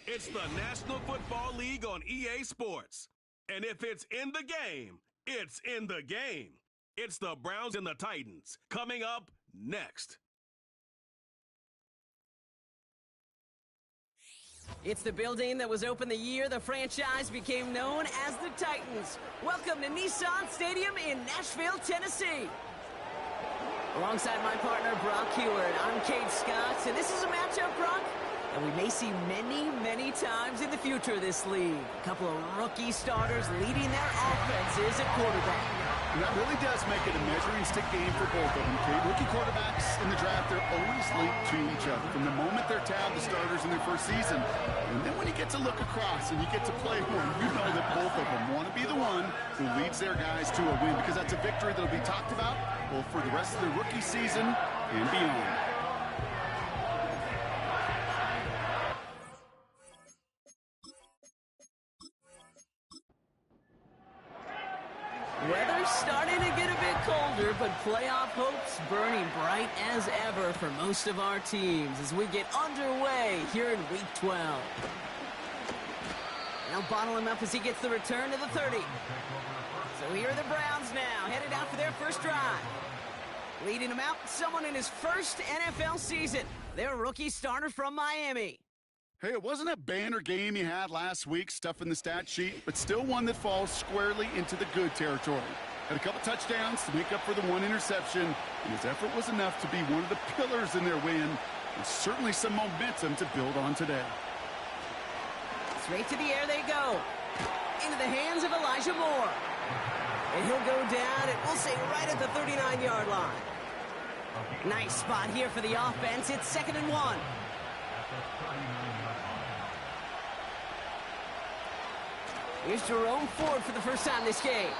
It's the National Football League on EA Sports. And if it's in the game, it's in the game. It's the Browns and the Titans coming up next. It's the building that was open the year the franchise became known as the Titans. Welcome to Nissan Stadium in Nashville, Tennessee. Alongside my partner, Brock Heward, I'm Kate Scott, and this is a matchup, Brock, that we may see many, many times in the future of this league. A couple of rookie starters leading their offenses at quarterback. And that really does make it a measuring stick game for both of them, Kate. Rookie quarterbacks in the draft, they're always linked to each other. From the moment they're tabbed, the starters in their first season. And then when you get to look across and you get to play one, you know that both of them want to be the one who leads their guys to a win, because that's a victory that will be talked about both for the rest of the rookie season and beyond. Weather's starting to get a bit colder, but playoff hopes burning bright as ever for most of our teams as we get underway here in Week 12. They'll bottle him up as he gets the return to the 30. So here are the Browns now, headed out for their first drive. Leading them out, someone in his first NFL season, their rookie starter from Miami. Hey, it wasn't a banner game you had last week, stuff in the stat sheet, but still one that falls squarely into the good territory. Had a couple touchdowns to make up for the one interception, and his effort was enough to be one of the pillars in their win, and certainly some momentum to build on today. Straight to the air they go. Into the hands of Elijah Moore. And he'll go down, and we'll say right at the 39-yard line. Nice spot here for the offense. It's 2nd and 1. Here's Jerome Ford for the first time this game.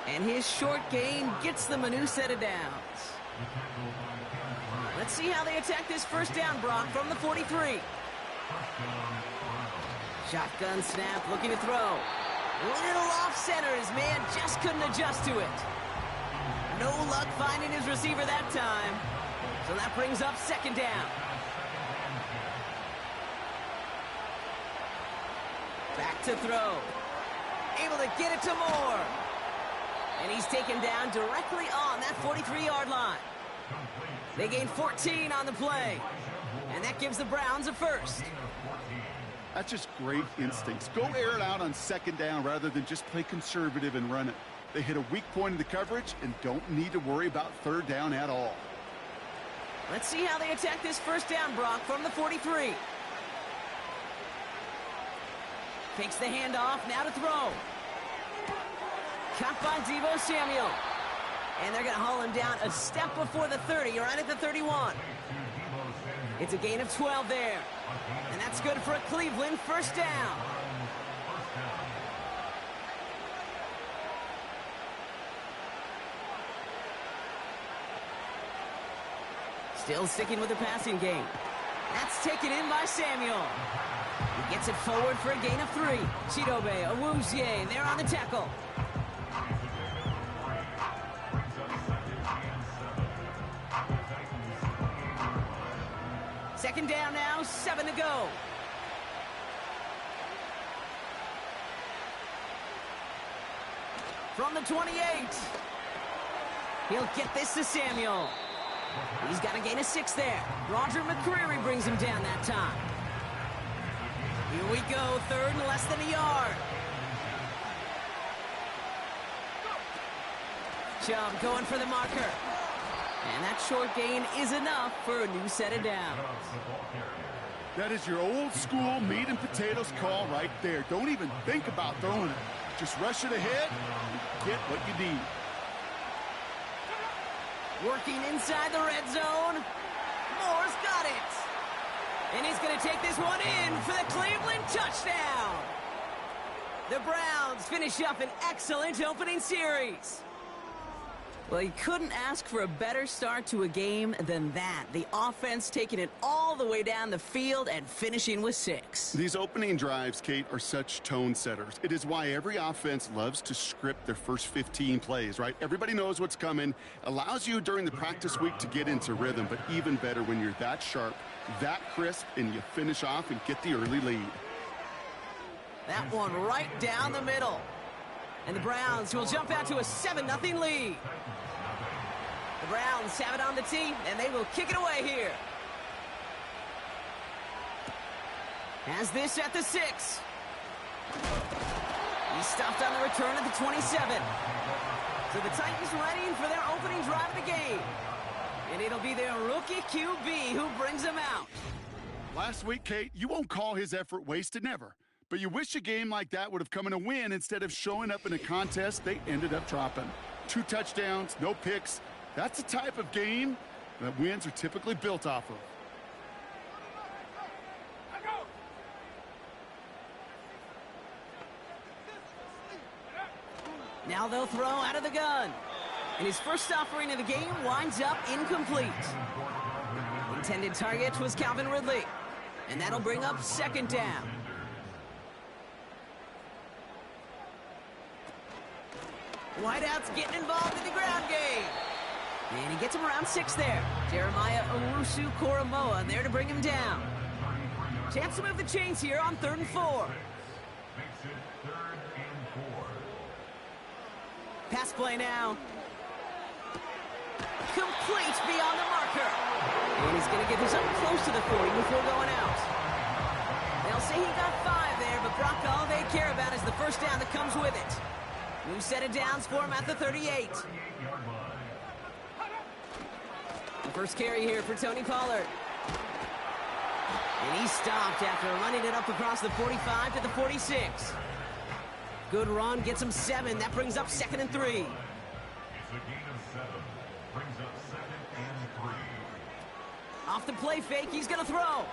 And his short gain gets them a new set of downs. Let's see how they attack this first down, Brock, from the 43. Shotgun snap, looking to throw. Little off center, his man just couldn't adjust to it. No luck finding his receiver that time. So that brings up 2nd down. Back to throw. Able to get it to Moore. And he's taken down directly on that 43-yard line. They gain 14 on the play. And that gives the Browns a first. That's just great instincts. Go air it out on 2nd down rather than just play conservative and run it. They hit a weak point in the coverage and don't need to worry about 3rd down at all. Let's see how they attack this first down, Brock, from the 43. Takes the handoff, now to throw. Caught by Deebo Samuel. And they're going to haul him down a step before the 30, right at the 31. It's a gain of 12 there. And that's good for a Cleveland first down. Still sticking with the passing game. That's taken in by Samuel. He gets it forward for a gain of 3. Chidobe Awuzie, they're on the tackle. Second down now, 7 to go. From the 28. He'll get this to Samuel. He's got a gain of 6 there. Roger McCreary brings him down that time. Here we go, 3rd and less than a yard. Chubb going for the marker. And that short gain is enough for a new set of downs. That is your old school meat and potatoes call right there. Don't even think about throwing it. Just rush it ahead and get what you need. Working inside the red zone. Moore's got it. And he's going to take this one in for the Cleveland touchdown. The Browns finish up an excellent opening series. Well, you couldn't ask for a better start to a game than that. The offense taking it all the way down the field and finishing with 6. These opening drives, Kate, are such tone setters. It is why every offense loves to script their first 15 plays, right? Everybody knows what's coming. Allows you during the practice week to get into rhythm, but even better when you're that sharp, that crisp, and you finish off and get the early lead. That one right down the middle. And the Browns will jump out to a 7-0 lead. The Browns have it on the tee, and they will kick it away here. Has this at the 6. He's stopped on the return at the 27. So the Titans ready for their opening drive of the game. And it'll be their rookie QB who brings them out. Last week, Kate, you won't call his effort wasted, never. But you wish a game like that would have come in a win instead of showing up in a contest they ended up dropping. 2 touchdowns, no picks. That's the type of game that wins are typically built off of. Now they'll throw out of the gun. And his first offering of the game winds up incomplete. Intended target was Calvin Ridley. And that'll bring up 2nd down. Wideout's getting involved in the ground game. And he gets him around 6 there. Jeremiah Owusu-Koramoah there to bring him down. Chance to move the chains here on 3rd and 4. Pass play now. Complete beyond the marker. And he's going to get this up close to the 40 before going out. They'll say he got 5 there, but Brock, all they care about is the first down that comes with it. New set of downs for him at the 38. The first carry here for Tony Pollard. And he stopped after running it up across the 45 to the 46. Good run, gets him 7. That brings up 2nd and 3. It's a gain of 7. Brings up 2nd and 3. Off the play fake, he's going to throw.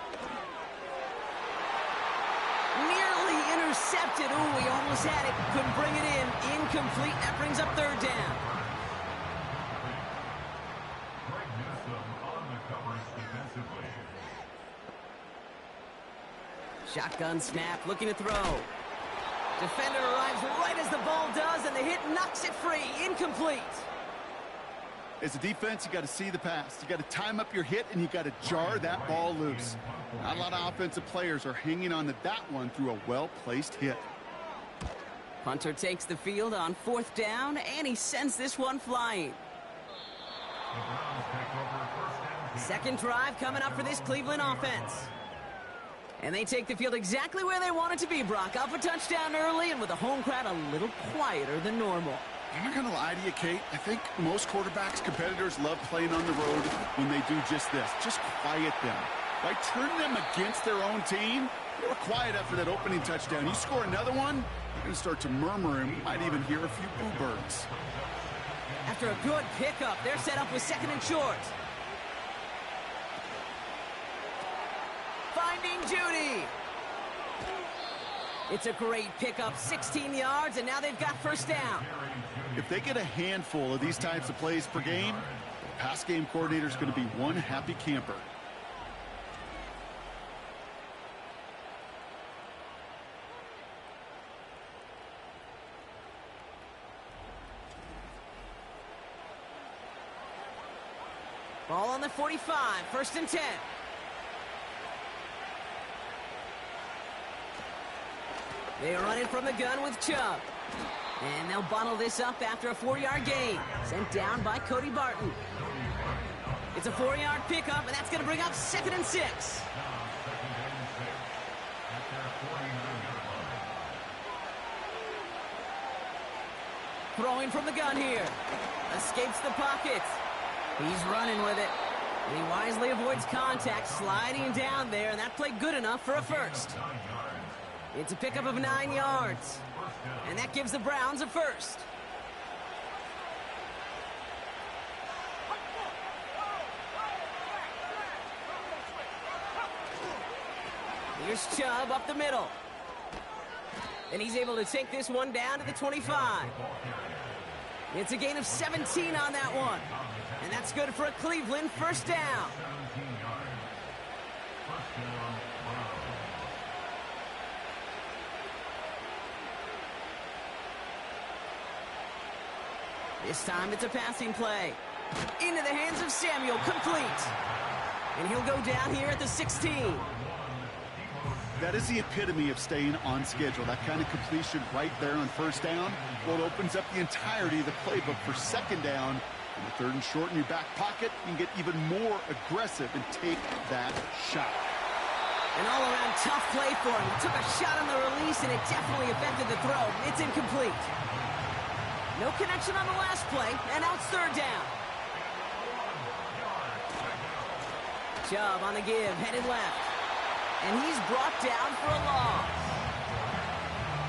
Nearly intercepted. Ooh, he almost had it. Couldn't bring it in. Incomplete. That brings up 3rd down. Shotgun snap, looking to throw. Defender arrives right as the ball does, and the hit knocks it free. Incomplete. As a defense, you got to see the pass. You got to time up your hit, and you got to jar that ball loose. Not a lot of offensive players are hanging on to that one through a well-placed hit. Punter takes the field on 4th down, and he sends this one flying. 2nd drive coming up for this Cleveland offense. And they take the field exactly where they want it to be, Brock. Up a touchdown early, and with the home crowd a little quieter than normal. I'm not going to lie to you, Kate. I think most quarterbacks, competitors love playing on the road when they do just this. Just quiet them. By turning them against their own team, they were quiet after that opening touchdown. You score another one, you're going to start to murmur, and you might even hear a few boo birds. After a good pickup, they're set up with 2nd and short. Finding Judy. It's a great pickup, 16 yards, and now they've got 1st down. If they get a handful of these types of plays per game, the pass game coordinator is going to be one happy camper. Ball on the 45, 1st and 10. They run it from the gun with Chubb. And they'll bottle this up after a 4-yard gain. Sent down by Cody Barton. It's a 4-yard pickup, and that's going to bring up 2nd and 6. Throwing from the gun here. Escapes the pocket. He's running with it. And he wisely avoids contact, sliding down there, and that played good enough for a 1st. It's a pickup of 9 yards. And that gives the Browns a 1st. Here's Chubb up the middle. And he's able to take this one down to the 25. It's a gain of 17 on that one. And that's good for a Cleveland first down. This time it's a passing play. Into the hands of Samuel, complete. And he'll go down here at the 16. That is the epitome of staying on schedule. That kind of completion right there on first down. Well, it opens up the entirety of the playbook for second down. In the third and short in your back pocket, you can get even more aggressive and take that shot. An all-around tough play for him. He took a shot on the release, and it definitely affected the throw. It's incomplete. No connection on the last play, and now it's third down. Chubb on the give, headed left. And he's brought down for a loss.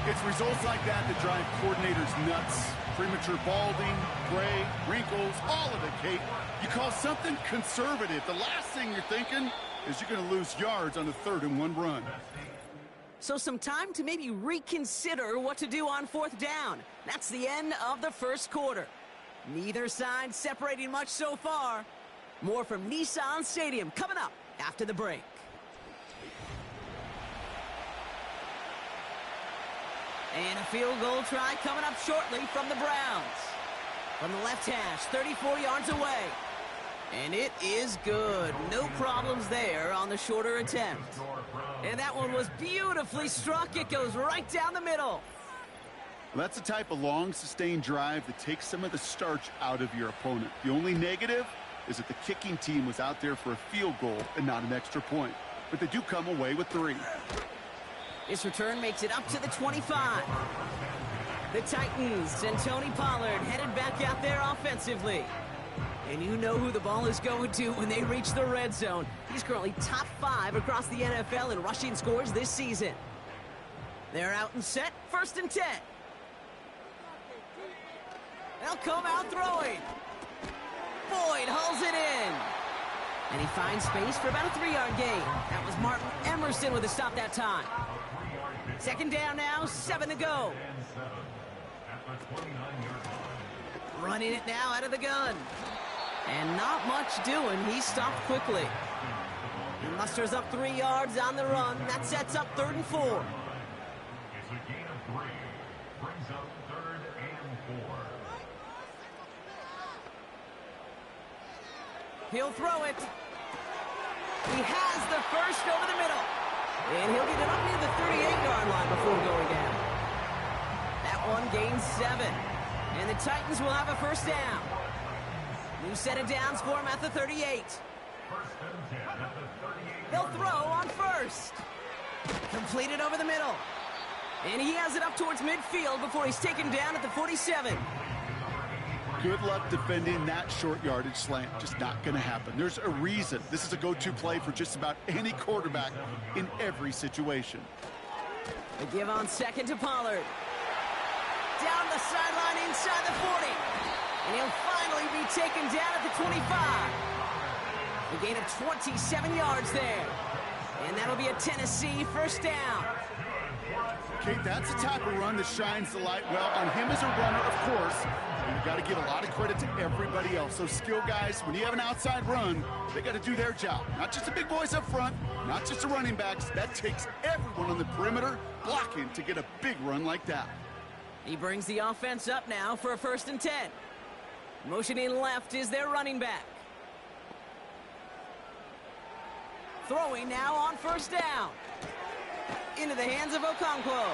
It's results like that that drive coordinators nuts. Premature balding, gray, wrinkles, all of it, Kate. You call something conservative. The last thing you're thinking is you're going to lose yards on a 3rd and 1 run. So some time to maybe reconsider what to do on 4th down. That's the end of the first quarter. Neither side separating much so far. More from Nissan Stadium coming up after the break. And a field goal try coming up shortly from the Browns. From the left hash, 34 yards away. And it is good. No problems there on the shorter attempt. And that one was beautifully struck. It goes right down the middle. Well, that's the type of long, sustained drive that takes some of the starch out of your opponent. The only negative is that the kicking team was out there for a field goal and not an extra point. But they do come away with 3. This return makes it up to the 25. The Titans and Tony Pollard headed back out there offensively. And you know who the ball is going to when they reach the red zone. He's currently top 5 across the NFL in rushing scores this season. They're out and set, 1st and 10. They'll come out throwing. Boyd hauls it in. And he finds space for about a 3-yard gain. That was Martin Emerson with a stop that time. 2nd down now, 7 to go. Running it now out of the gun. And not much doing. He stopped quickly. He musters up 3 yards on the run. That sets up 3rd and 4. It's a gain of 3. Brings up 3rd and 4. He'll throw it. He has the first over the middle. And he'll get it up near the 38-yard line before going down. That one gains 7. And the Titans will have a first down. New set of downs for him at the 38. He'll throw on 1st. Completed over the middle. And he has it up towards midfield before he's taken down at the 47. Good luck defending that short yardage slant. Just not going to happen. There's a reason this is a go-to play for just about any quarterback in every situation. The give on 2nd to Pollard. Down the sideline inside the 40. And he'll finally be taken down at the 25. A gain of 27 yards there. And that'll be a Tennessee first down. Kate, that's the type of run that shines the light well on him as a runner, of course. And you've got to give a lot of credit to everybody else. Those skill guys, when you have an outside run, they got to do their job. Not just the big boys up front, not just the running backs. That takes everyone on the perimeter blocking to get a big run like that. He brings the offense up now for a 1st and 10. Motioning left is their running back. Throwing now on 1st down. Into the hands of Okonkwo.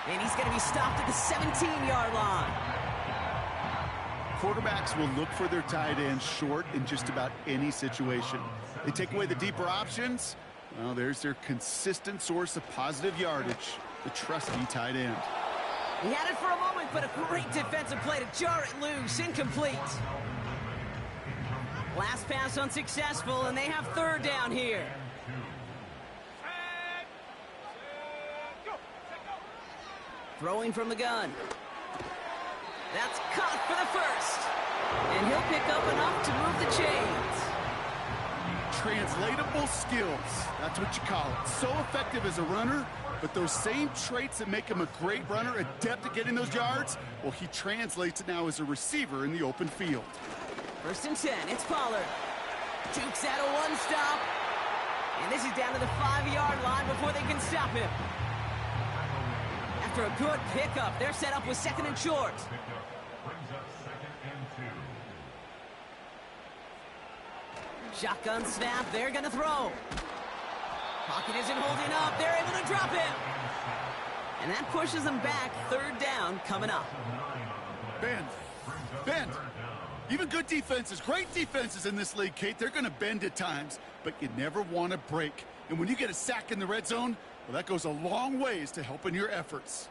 And he's going to be stopped at the 17-yard line. Quarterbacks will look for their tight ends short in just about any situation. They take away the deeper options. Well, there's their consistent source of positive yardage, the trusty tight end. He had it for a moment, but a great defensive play to jar it loose. Incomplete. Last pass unsuccessful, and they have 3rd down here. Throwing from the gun. That's caught for the 1st. And he'll pick up enough to move the chains. Translatable skills. That's what you call it. So effective as a runner, But those same traits that make him a great runner, adept at getting those yards, well, he translates it now as a receiver in the open field. 1st and 10, it's Pollard. Jukes out a one-stop. And this is down to the 5-yard line before they can stop him. After a good pickup, they're set up with 2nd and short. Brings up 2nd and 2. Shotgun snap, they're going to throw. Pocket isn't holding up, they're able to drop him. And that pushes them back, 3rd down coming up. Bend. Even good defenses, great defenses in this league, Kate, they're going to bend at times, but you never want to break. And when you get a sack in the red zone, well, that goes a long ways to helping your efforts.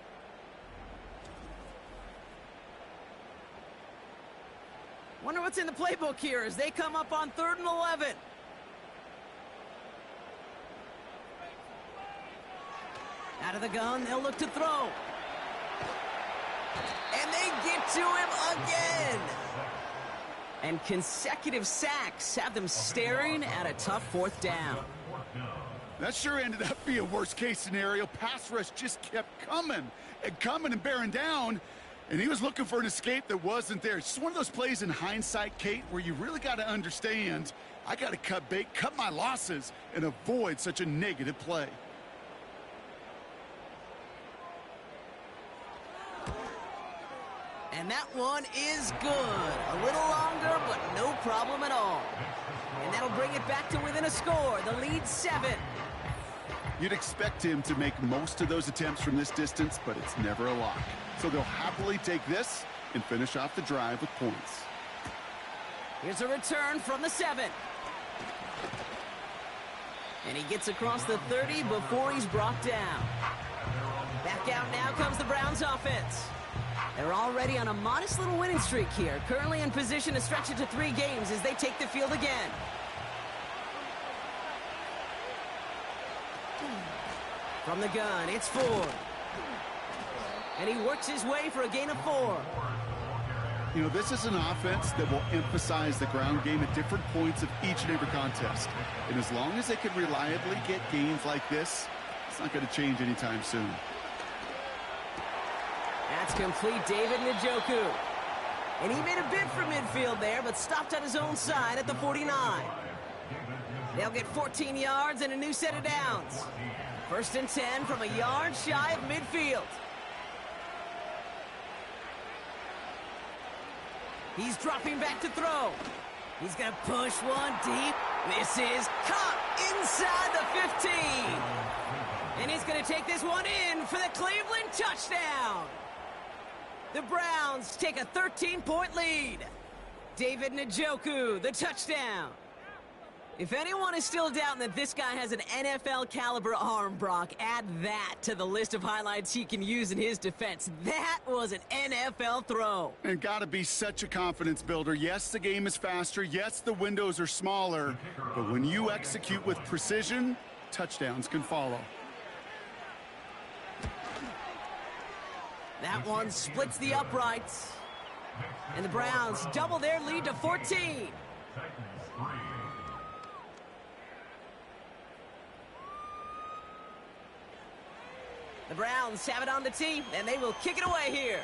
Wonder what's in the playbook here as they come up on 3rd and 11. Out of the gun, they'll look to throw. And they get to him again. And consecutive sacks have them staring at a tough 4th down. That sure ended up being a worst-case scenario. Pass rush just kept coming and bearing down, and he was looking for an escape that wasn't there. It's just one of those plays in hindsight, Kate, where you really got to understand, I got to cut bait, cut my losses, and avoid such a negative play. And that one is good. A little longer, but no problem at all. And that'll bring it back to within a score. The lead 7. You'd expect him to make most of those attempts from this distance, but it's never a lock. So they'll happily take this and finish off the drive with points. Here's a return from the 7. And he gets across the 30 before he's brought down. Back out now comes the Browns offense. They're already on a modest little winning streak here, currently in position to stretch it to 3 games as they take the field again. From the gun, it's Ford. And he works his way for a gain of 4. You know, this is an offense that will emphasize the ground game at different points of each and every contest. And as long as they can reliably get gains like this, it's not going to change anytime soon. That's complete, David Njoku. And he made a bid for midfield there, but stopped on his own side at the 49. They'll get 14 yards and a new set of downs. 1st and 10 from a yard shy of midfield. He's dropping back to throw. He's going to push one deep. This is caught inside the 15. And he's going to take this one in for the Cleveland touchdown. The Browns take a 13-point lead. David Njoku, the touchdown. If anyone is still doubting that this guy has an NFL-caliber arm, Brock, add that to the list of highlights he can use in his defense. That was an NFL throw. And got to be such a confidence builder. Yes, the game is faster. Yes, the windows are smaller. But when you execute with precision, touchdowns can follow. That one splits the uprights. And the Browns double their lead to 14. The Browns have it on the tee, and they will kick it away here.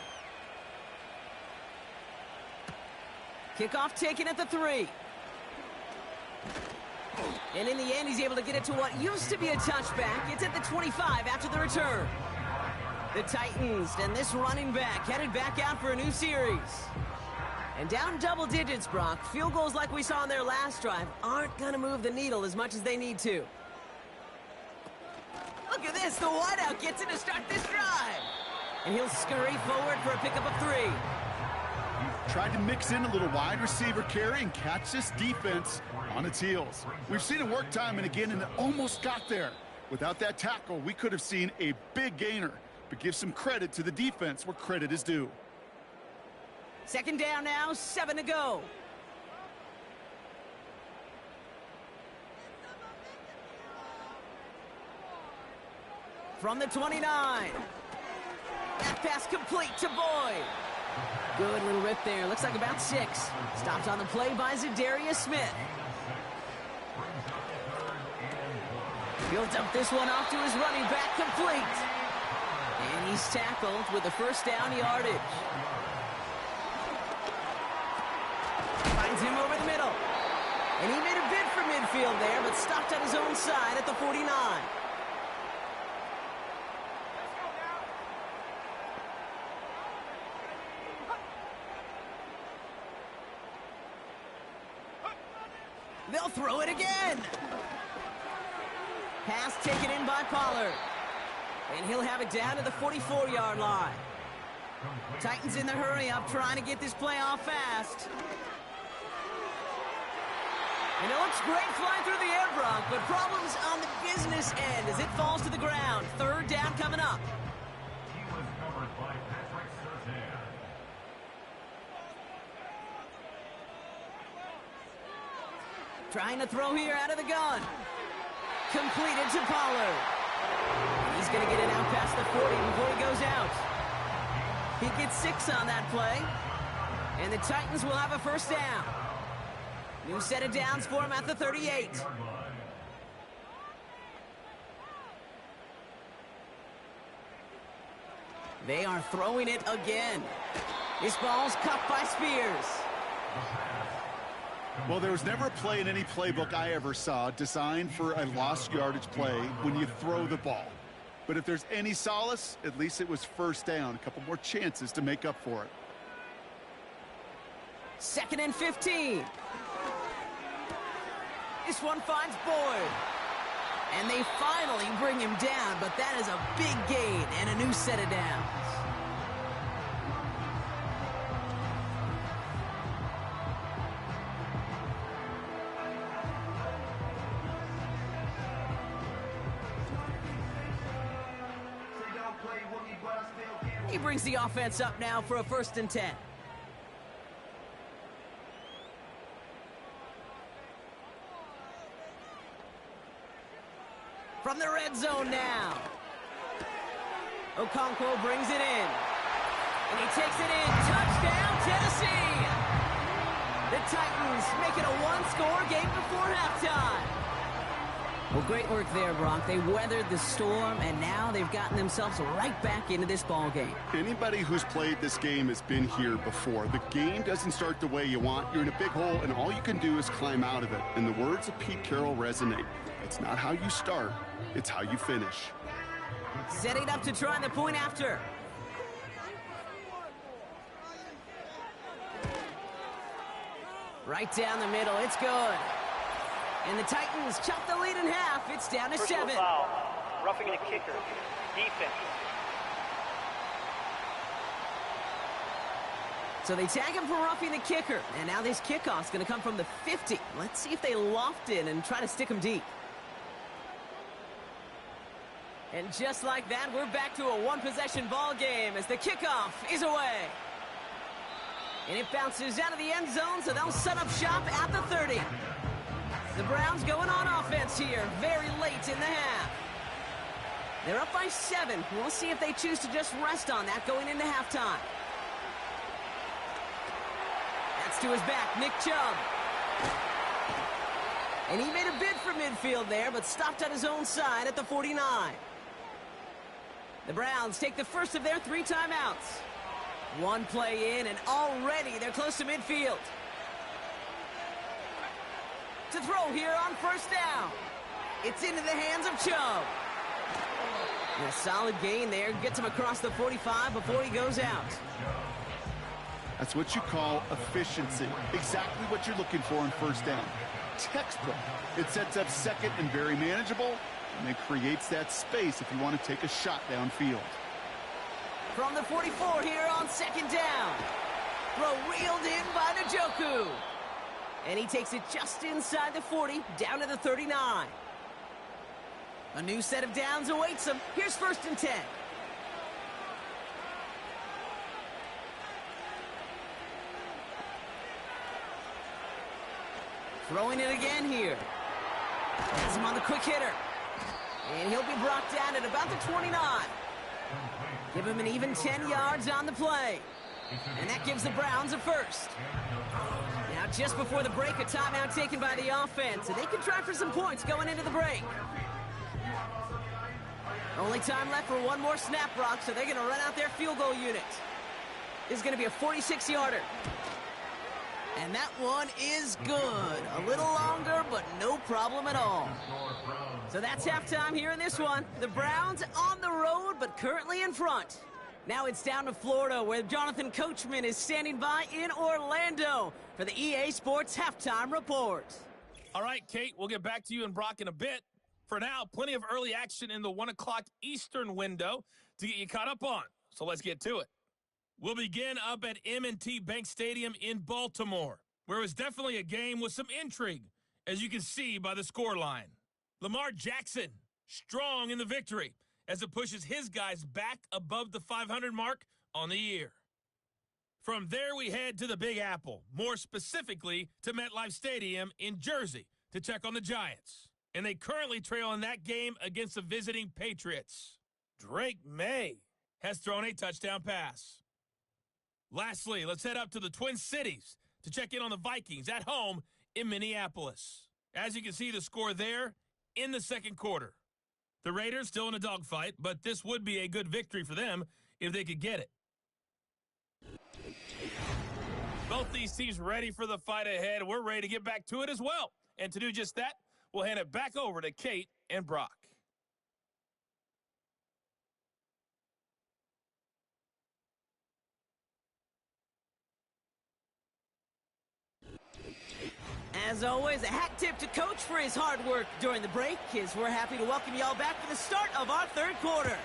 Kickoff taken at the 3. And in the end, he's able to get it to what used to be a touchback. It's at the 25 after the return. The Titans and this running back headed back out for a new series. And down double digits, Brock. Field goals like we saw on their last drive aren't going to move the needle as much as they need to. Look at this. The wideout gets it to start this drive. And he'll scurry forward for a pickup of 3. Tried to mix in a little wide receiver carry and catch this defense on its heels. We've seen it work time and again, and it almost got there. Without that tackle, we could have seen a big gainer. But give some credit to the defense where credit is due. 2nd down now, 7 to go. From the 29. That pass complete to Boyd. Good little rip there. Looks like about 6. Stopped on the play by Zadarius Smith. He'll dump this one off to his running back, complete. And he's tackled with a first down yardage. Finds him over the middle. And he made a bid for midfield there, but stopped on his own side at the 49. They'll throw it again. Pass taken in by Pollard. And he'll have it down to the 44-yard line. Titans in the hurry-up, trying to get this play off fast. And it looks great flying through the air, Brock, but problems on the business end as it falls to the ground. Third down coming up. He was covered by Patrick Surtain. Trying to throw here out of the gun. Completed to Pollard. He's going to get it out past the 40 before he goes out. He gets 6 on that play. And the Titans will have a first down. New set of downs for him at the 38. They are throwing it again. This ball's caught by Spears. Well, there was never a play in any playbook I ever saw designed for a lost yardage play when you throw the ball. But if there's any solace, at least it was first down. A couple more chances to make up for it. 2nd and 15. This one finds Boyd. And they finally bring him down, but that is a big gain and a new set of downs. He brings the offense up now for a 1st and 10. From the red zone now. Okonkwo brings it in. And he takes it in. Touchdown, Tennessee! The Titans make it a one-score game before halftime. Well, great work there, Brock. They weathered the storm, and now they've gotten themselves right back into this ball game. Anybody who's played this game has been here before. The game doesn't start the way you want. You're in a big hole, and all you can do is climb out of it. And the words of Pete Carroll resonate. It's not how you start, it's how you finish. Setting up to try the point after. Right down the middle, it's good. And the Titans chop the lead in half. It's down to 7. Foul. Roughing the kicker. Defense. So they tag him for roughing the kicker. And now this kickoff's going to come from the 50. Let's see if they loft in and try to stick him deep. And just like that, we're back to a one-possession ball game as the kickoff is away. And it bounces out of the end zone, so they'll set up shop at the 30. The Browns going on offense here, very late in the half. They're up by 7. We'll see if they choose to just rest on that going into halftime. That's to his back, Nick Chubb. And he made a bid for midfield there, but stopped on his own side at the 49. The Browns take the first of their 3 timeouts. One play in, and already they're close to midfield. To throw here on first down. It's into the hands of Chubb. And a solid gain there. Gets him across the 45 before he goes out. That's what you call efficiency. Exactly what you're looking for on first down. Textbook. It sets up second and very manageable, and it creates that space if you want to take a shot downfield. From the 44 here on 2nd down. Throw reeled in by Njoku. And he takes it just inside the 40, down to the 39. A new set of downs awaits him. Here's 1st and 10. Throwing it again here. Has him on the quick hitter. And he'll be brought down at about the 29. Give him an even 10 yards on the play. And that gives the Browns a first. Now, just before the break, a timeout taken by the offense. And they can try for some points going into the break. Only time left for one more snap, Brock, so they're going to run out their field goal unit. This is going to be a 46-yarder. And that one is good. A little longer, but no problem at all. So that's halftime here in this one. The Browns on the road, but currently in front. Now it's down to Florida, where Jonathan Coachman is standing by in Orlando for the EA Sports Halftime Report. All right, Kate, we'll get back to you and Brock in a bit. For now, plenty of early action in the 1 o'clock Eastern window to get you caught up on. So let's get to it. We'll begin up at M&T Bank Stadium in Baltimore, where it was definitely a game with some intrigue, as you can see by the scoreline. Lamar Jackson, strong in the victory, as it pushes his guys back above the 500 mark on the year. From there, we head to the Big Apple, more specifically to MetLife Stadium in Jersey, to check on the Giants. And they currently trail in that game against the visiting Patriots. Drake May has thrown a touchdown pass. Lastly, let's head up to the Twin Cities to check in on the Vikings at home in Minneapolis. As you can see, the score there in the second quarter. The Raiders still in a dogfight, but this would be a good victory for them if they could get it. Both these teams ready for the fight ahead. We're ready to get back to it as well. And to do just that, we'll hand it back over to Kate and Brock. As always, a hat tip to Coach for his hard work during the break, as we're happy to welcome y'all back for the start of our third quarter.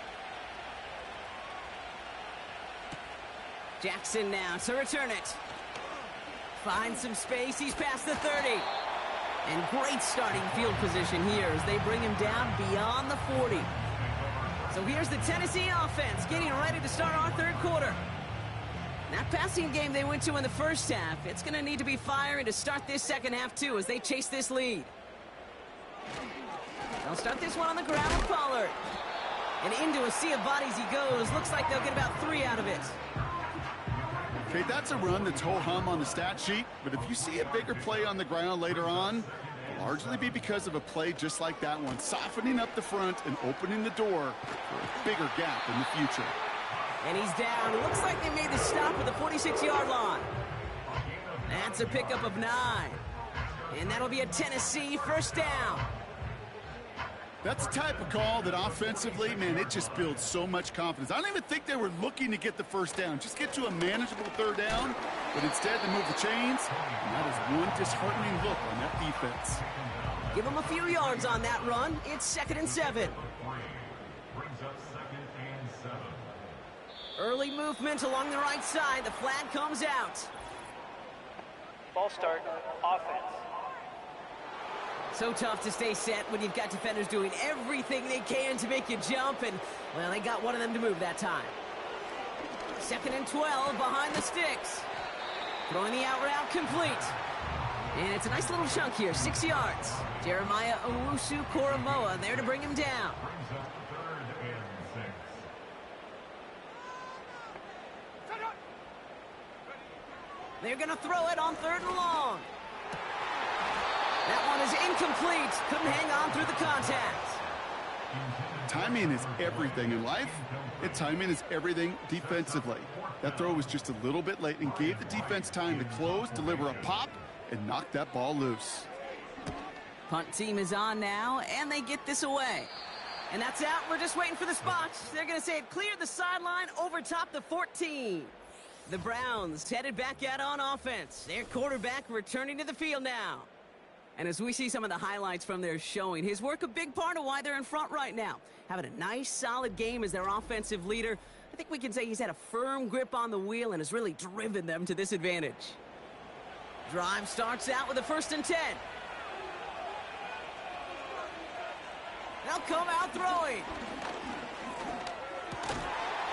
Jackson now to return it. Finds some space, he's past the 30. And great starting field position here as they bring him down beyond the 40. So here's the Tennessee offense getting ready to start our third quarter. That passing game they went to in the first half, it's going to need to be firing to start this second half, too, as they chase this lead. They'll start this one on the ground with Pollard. And into a sea of bodies he goes. Looks like they'll get about 3 out of it. Okay, that's a run that's ho-hum on the stat sheet, but if you see a bigger play on the ground later on, it'll largely be because of a play just like that one, softening up the front and opening the door for a bigger gap in the future. And he's down. It looks like they made the stop at the 46-yard line. That's a pickup of 9. And that'll be a Tennessee first down. That's the type of call that offensively, man, it just builds so much confidence. I don't even think they were looking to get the first down. Just get to a manageable third down, but instead they move the chains, and that is one disheartening look on that defense. Give them a few yards on that run. It's 2nd and 7. Early movement along the right side. The flag comes out. Ball start, offense. So tough to stay set when you've got defenders doing everything they can to make you jump, and, well, they got one of them to move that time. 2nd and 12 behind the sticks. Throwing the out route complete. And it's a nice little chunk here, 6 yards. Jeremiah Owusu-Koramoah there to bring him down. They're going to throw it on 3rd and long. That one is incomplete. Couldn't hang on through the contact. Timing is everything in life, and timing is everything defensively. That throw was just a little bit late and gave the defense time to close, deliver a pop, and knock that ball loose. Punt team is on now, and they get this away. And that's out. We're just waiting for the spots. They're going to say it cleared the sideline over top the 14. The Browns headed back out on offense. Their quarterback returning to the field now. And as we see some of the highlights from their showing, his work a big part of why they're in front right now. Having a nice, solid game as their offensive leader. I think we can say he's had a firm grip on the wheel and has really driven them to this advantage. Drive starts out with a 1st and 10. They'll come out throwing.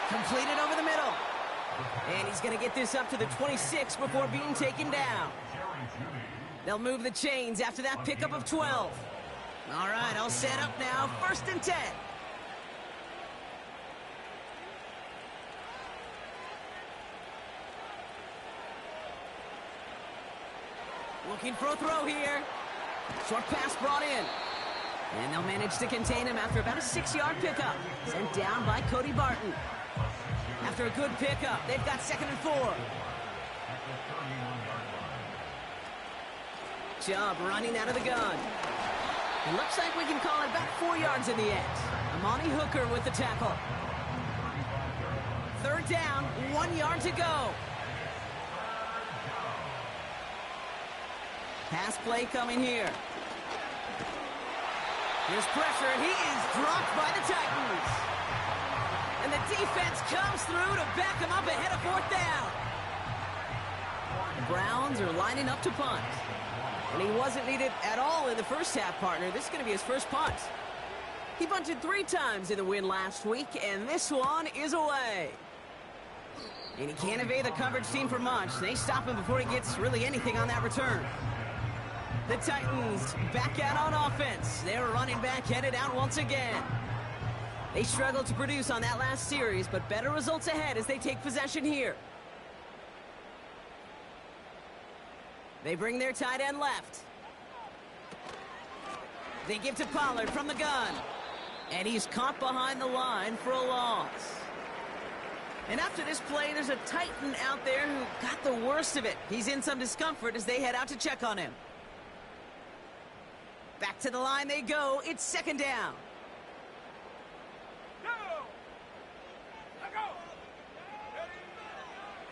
Completed over the middle. And he's going to get this up to the 26 before being taken down. They'll move the chains after that pickup of 12. All right, all set up now. 1st and 10. Looking for a throw here. Short pass brought in. And they'll manage to contain him after about a 6-yard pickup. Sent down by Cody Barton. After a good pickup, they've got 2nd and 4. Chubb running out of the gun. It looks like we can call it about 4 yards in the end. Amani Hooker with the tackle. 3rd down, 1 yard to go. Pass play coming here. There's pressure, and he is dropped by the Titans. And the defense comes through to back him up ahead of 4th down. The Browns are lining up to punt. And he wasn't needed at all in the first half, partner. This is going to be his first punt. He punted 3 times in the win last week, and this one is away. And he can't evade the coverage team for much. They stop him before he gets really anything on that return. The Titans back out on offense. Their running back headed out once again. They struggled to produce on that last series, but better results ahead as they take possession here. They bring their tight end left. They give to Pollard from the gun. And he's caught behind the line for a loss. And after this play, there's a Titan out there who got the worst of it. He's in some discomfort as they head out to check on him. Back to the line they go. It's 2nd down.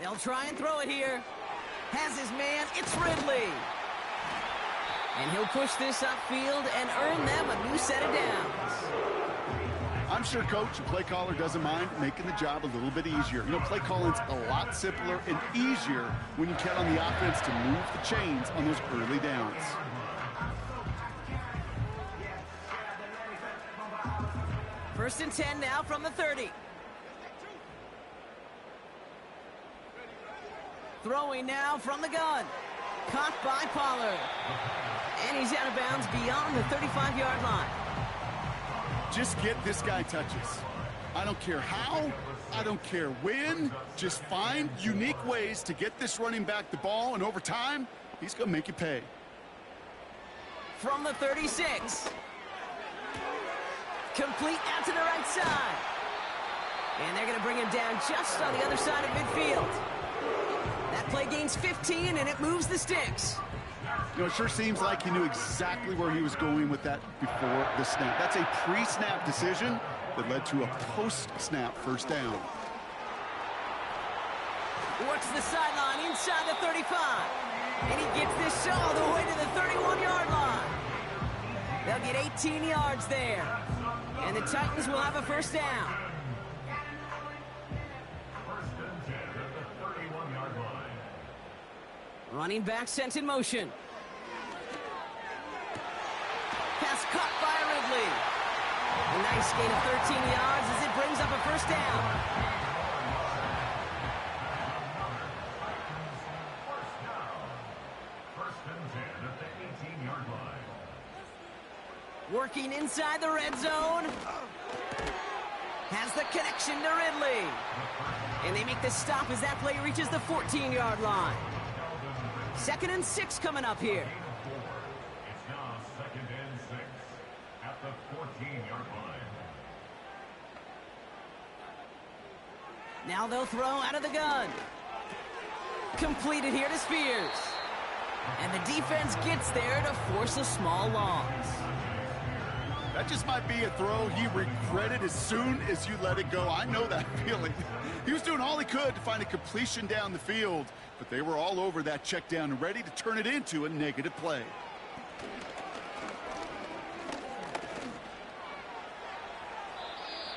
They'll try and throw it here. Has his man. It's Ridley. And he'll push this upfield and earn them a new set of downs. I'm sure coach and play caller doesn't mind making the job a little bit easier. You know, play calling's a lot simpler and easier when you count on the offense to move the chains on those early downs. First and 10 now from the 30. Throwing now from the gun. Caught by Pollard. And he's out of bounds beyond the 35-yard line. Just get this guy touches. I don't care how, I don't care when. Just find unique ways to get this running back the ball, and over time, he's going to make you pay. From the 36. Complete out to the right side. And they're going to bring him down just on the other side of midfield. That play gains 15, and it moves the sticks. You know, it sure seems like he knew exactly where he was going with that before the snap. That's a pre-snap decision that led to a post-snap first down. Works the sideline inside the 35. And he gets this all the way to the 31-yard line. They'll get 18 yards there. And the Titans will have a first down. Running back sent in motion. Pass caught by Ridley. A nice gain of 13 yards as it brings up a first down. First and 10 at the 18-yard line. Working inside the red zone. Has the connection to Ridley. And they make the stop as that play reaches the 14-yard line. 2nd and 6 coming up here. It's now 2nd and 6 at the 14-yard line. Now they'll throw out of the gun. Completed here to Spears. And the defense gets there to force a small loss. That just might be a throw he regretted as soon as you let it go. I know that feeling. He was doing all he could to find a completion down the field, but they were all over that check down and ready to turn it into a negative play.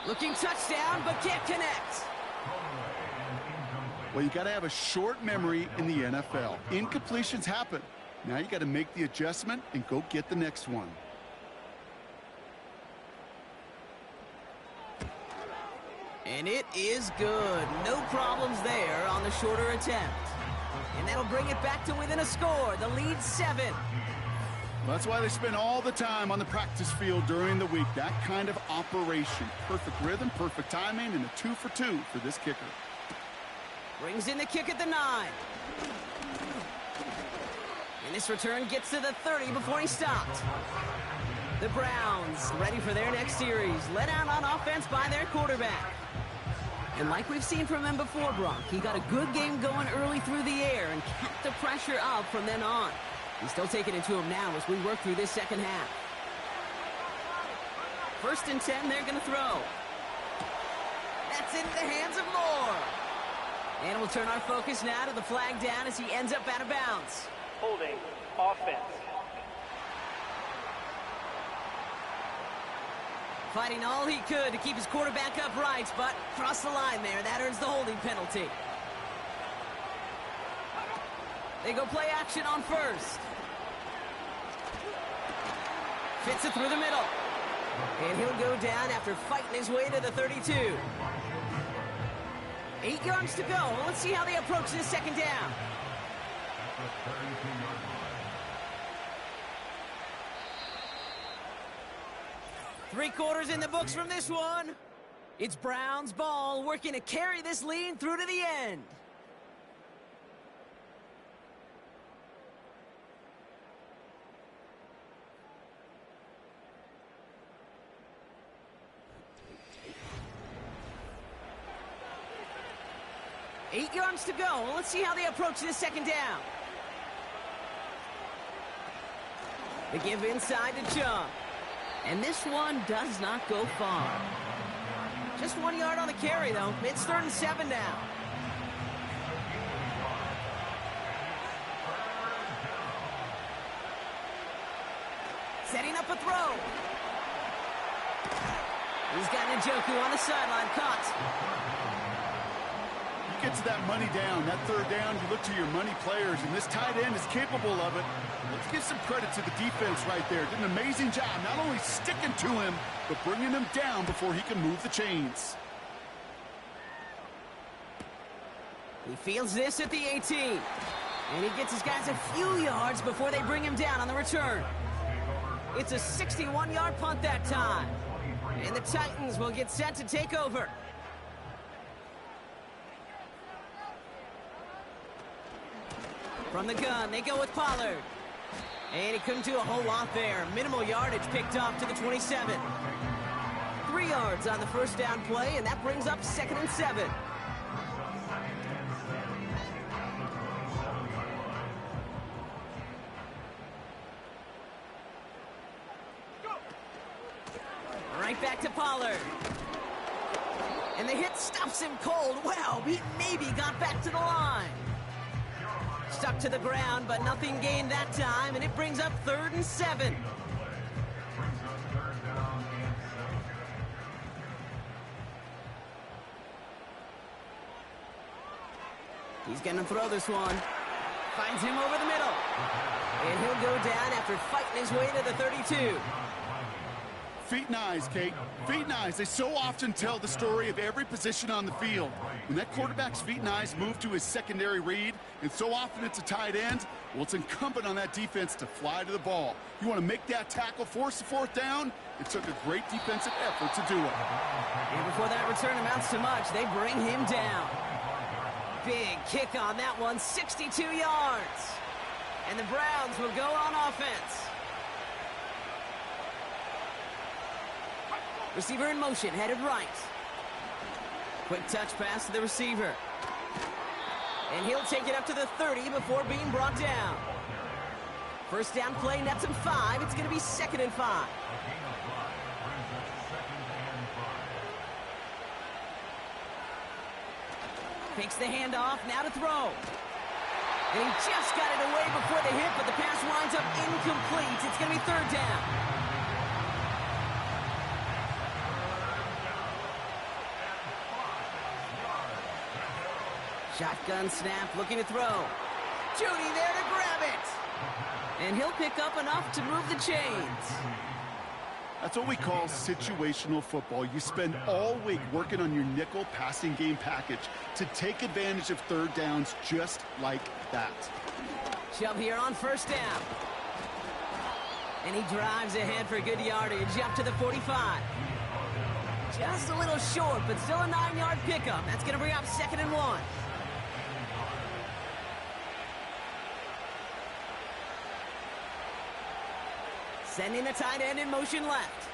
Looking touchdown, but can't connect. Well, you got to have a short memory in the NFL. Incompletions happen. Now you got to make the adjustment and go get the next one. And it is good. No problems there on the shorter attempt. And that'll bring it back to within a score. The lead's 7. Well, that's why they spend all the time on the practice field during the week. That kind of operation. Perfect rhythm, perfect timing, and a 2 for 2 for this kicker. Brings in the kick at the 9. And this return gets to the 30 before he stopped. The Browns ready for their next series, led out on offense by their quarterback. And like we've seen from him before, Brock, he got a good game going early through the air and kept the pressure up from then on. He's still taking it to him now as we work through this second half. 1st and 10, they're going to throw. That's into the hands of Moore. And we'll turn our focus now to the flag down as he ends up out of bounds. Holding offense. Fighting all he could to keep his quarterback upright, but crossed the line there. That earns the holding penalty. They go play action on 1st. Fits it through the middle. And he'll go down after fighting his way to the 32. 8 yards to go. Let's see how they approach this second down. Three quarters in the books from this one. It's Browns ball, working to carry this lead through to the end. Eight yards to go. Let's see how they approach this second down. They give inside to Chubb. And this one does not go far. Just 1 yard on the carry, though. It's 3rd and 7 now. Setting up a throw. He's got Njoku on the sideline. Caught. Gets that money down. That 3rd down, you look to your money players, and this tight end is capable of it. Let's give some credit to the defense right there. Did an amazing job, not only sticking to him, but bringing him down before he can move the chains. He fields this at the 18. And he gets his guys a few yards before they bring him down on the return. It's a 61-yard punt that time. And the Titans will get set to take over. From the gun, they go with Pollard. And he couldn't do a whole lot there. Minimal yardage picked up to the 27. 3 yards on the 1st down play, and that brings up 2nd and 7. Right back to Pollard. And the hit stops him cold. Wow, he maybe got back to the line. Stuck to the ground, but nothing gained that time, and it brings up 3rd and 7. He's going to throw this one. Finds him over the middle. And he'll go down after fighting his way to the 32. Feet and eyes, Kate. Feet and eyes. They so often tell the story of every position on the field. When that quarterback's feet and eyes move to his secondary read, and so often it's a tight end, well, it's incumbent on that defense to fly to the ball. You want to make that tackle, force the 4th down? It took a great defensive effort to do it. And before that return amounts to much, they bring him down. Big kick on that one, 62 yards. And the Browns will go on offense. Receiver in motion, headed right. Quick touch pass to the receiver. And he'll take it up to the 30 before being brought down. 1st down play nets him 5. It's going to be 2nd and 5. Takes the handoff, now to throw. And he just got it away before the hit, but the pass winds up incomplete. It's going to be 3rd down. Shotgun snap, looking to throw. Judy there to grab it. And he'll pick up enough to move the chains. That's what we call situational football. You spend all week working on your nickel passing game package to take advantage of 3rd downs just like that. Chubb here on 1st down. And he drives ahead for good yardage up to the 45. Just a little short, but still a 9-yard pickup. That's going to bring up 2nd and 1. Sending the tight end in motion left.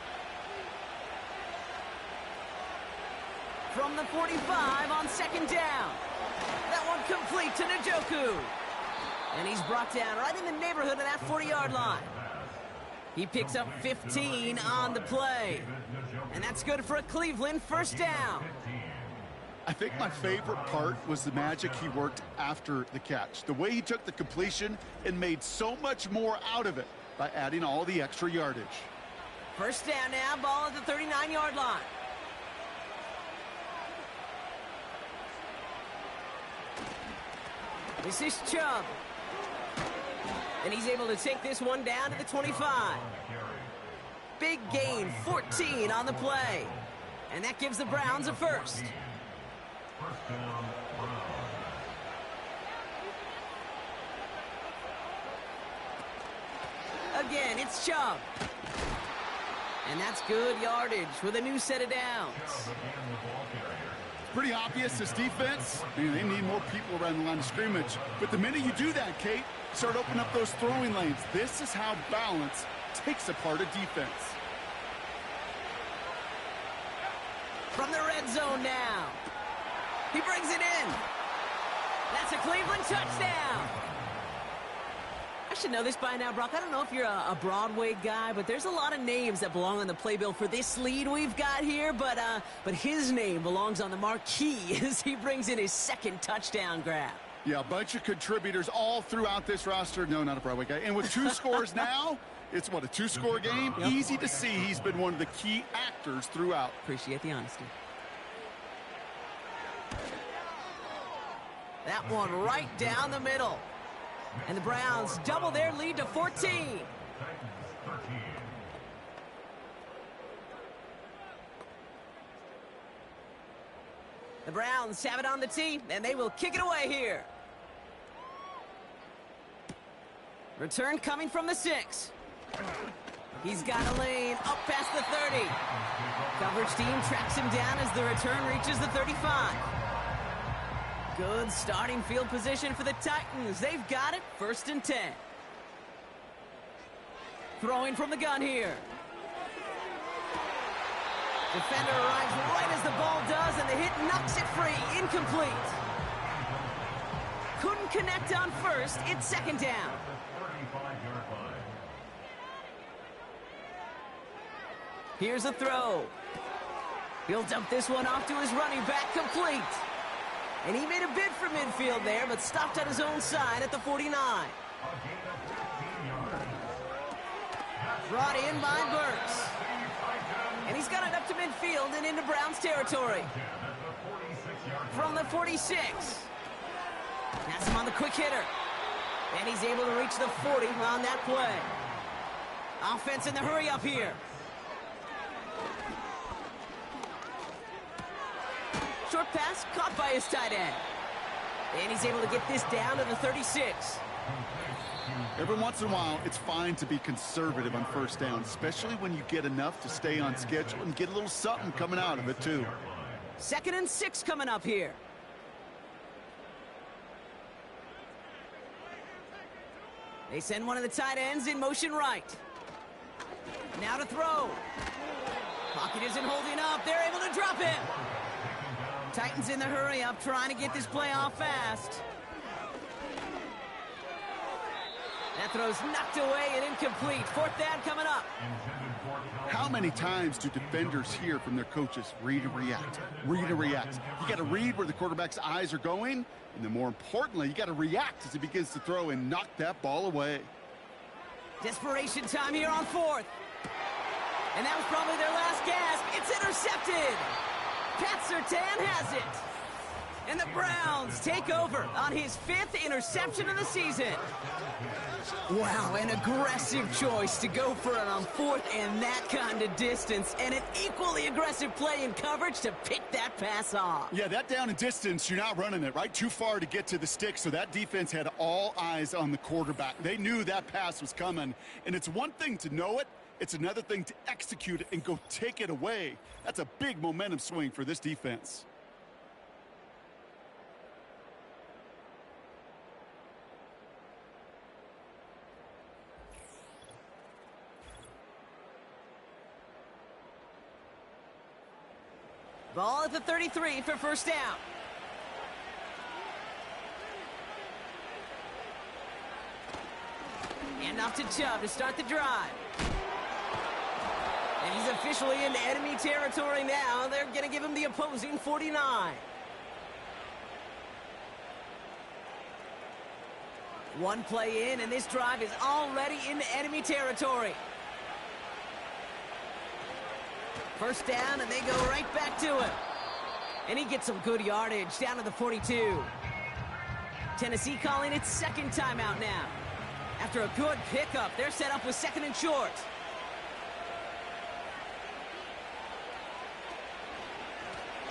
From the 45 on second down. That one complete to Njoku. And he's brought down right in the neighborhood of that 40-yard line. He picks up 15 on the play. And that's good for a Cleveland first down. I think my favorite part was the magic he worked after the catch. The way he took the completion and made so much more out of it by adding all the extra yardage. First down now, ball at the 39-yard line. This is Chubb. And he's able to take this one down to the 25. Big gain, 14 on the play. And that gives the Browns a first. Again, it's Chubb. And that's good yardage with a new set of downs. Pretty obvious, this defense, they need more people around the line of scrimmage. But the minute you do that, Kate, start opening up those throwing lanes. This is how balance takes apart a defense. From the red zone now. He brings it in. That's a Cleveland touchdown. I should know this by now, Brock. I don't know if you're a Broadway guy, but there's a lot of names that belong on the playbill for this lead we've got here. But his name belongs on the marquee as he brings in his second touchdown grab. Yeah, a bunch of contributors all throughout this roster. No, not a Broadway guy. And with 2 scores now, it's what, a 2-score game? Yep. Easy to see he's been one of the key actors throughout. Appreciate the honesty. That one right down the middle. And the Browns double their lead to 14. The Browns have it on the tee, and they will kick it away here. Return coming from the 6. He's got a lane up past the 30. Coverage team tracks him down as the return reaches the 35. Good starting field position for the Titans. They've got it, 1st and 10. Throwing from the gun here. Defender arrives right as the ball does, and the hit knocks it free. Incomplete. Couldn't connect on first. It's 2nd down. Here's a throw. He'll dump this one off to his running back, complete. And he made a bid for midfield there, but stopped on his own side at the 49. Brought in by Burks. And he's got it up to midfield and into Browns territory. From the 46. That's him on the quick hitter. And he's able to reach the 40 on that play. Offense in the hurry up here. Short pass caught by his tight end. And he's able to get this down to the 36. Every once in a while, it's fine to be conservative on first down, especially when you get enough to stay on schedule and get a little something coming out of it, too. 2nd and 6 coming up here. They send one of the tight ends in motion right. Now to throw. Pocket isn't holding up. They're able to drop him. Titans in the hurry up, trying to get this play off fast. That throw's knocked away and incomplete. 4th down coming up. How many times do defenders hear from their coaches, read and react, read and react? You got to read where the quarterback's eyes are going, and then more importantly, you got to react as he begins to throw and knock that ball away. Desperation time here on 4th. And that was probably their last gasp. It's intercepted. Pat Surtain has it. And the Browns take over on his 5th interception of the season. Wow, an aggressive choice to go for it on 4th and that kind of distance. And an equally aggressive play in coverage to pick that pass off. Yeah, that down and distance, you're not running it, right? Too far to get to the stick, so that defense had all eyes on the quarterback. They knew that pass was coming. And it's one thing to know it. It's another thing to execute it and go take it away. That's a big momentum swing for this defense. Ball at the 33 for first down. And off to Chubb to start the drive. And he's officially into enemy territory now. They're going to give him the opposing 49. One play in, and this drive is already into enemy territory. First down, and they go right back to him. And he gets some good yardage down to the 42. Tennessee calling its second timeout now. After a good pickup, they're set up with second and short.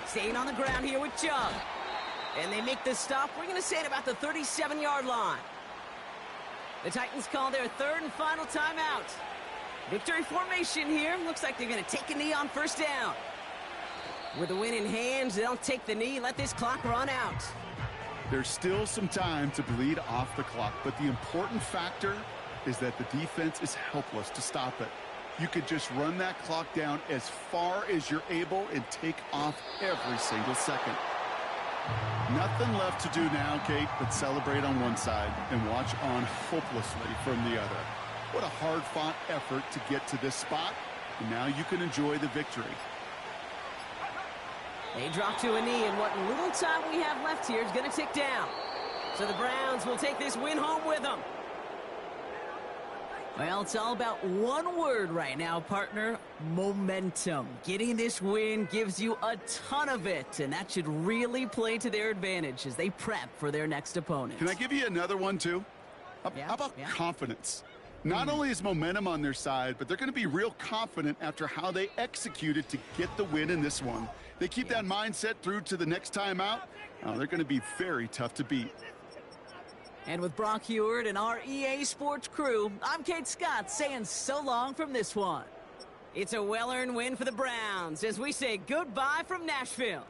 Staying on the ground here with Chubb. And they make the stop, we're going to say, at about the 37-yard line. The Titans call their third and final timeout. Victory formation here. Looks like they're going to take a knee on first down. With the win in hand, they'll take the knee, let this clock run out. There's still some time to bleed off the clock, but the important factor is that the defense is helpless to stop it. You could just run that clock down as far as you're able and take off every single second. Nothing left to do now, Kate, but celebrate on one side and watch on hopelessly from the other. What a hard-fought effort to get to this spot, and now you can enjoy the victory. They drop to a knee, and what little time we have left here is going to tick down. So the Browns will take this win home with them. Well, it's all about one word right now, partner: momentum. Getting this win gives you a ton of it, and that should really play to their advantage as they prep for their next opponent. Can I give you another one, too? How about confidence? Not only is momentum on their side, but they're going to be real confident after how they executed to get the win in this one. They keep that mindset through to the next time out. They're going to be very tough to beat. And with Brock Heward and our EA Sports crew, I'm Kate Scott saying so long from this one. It's a well-earned win for the Browns as we say goodbye from Nashville.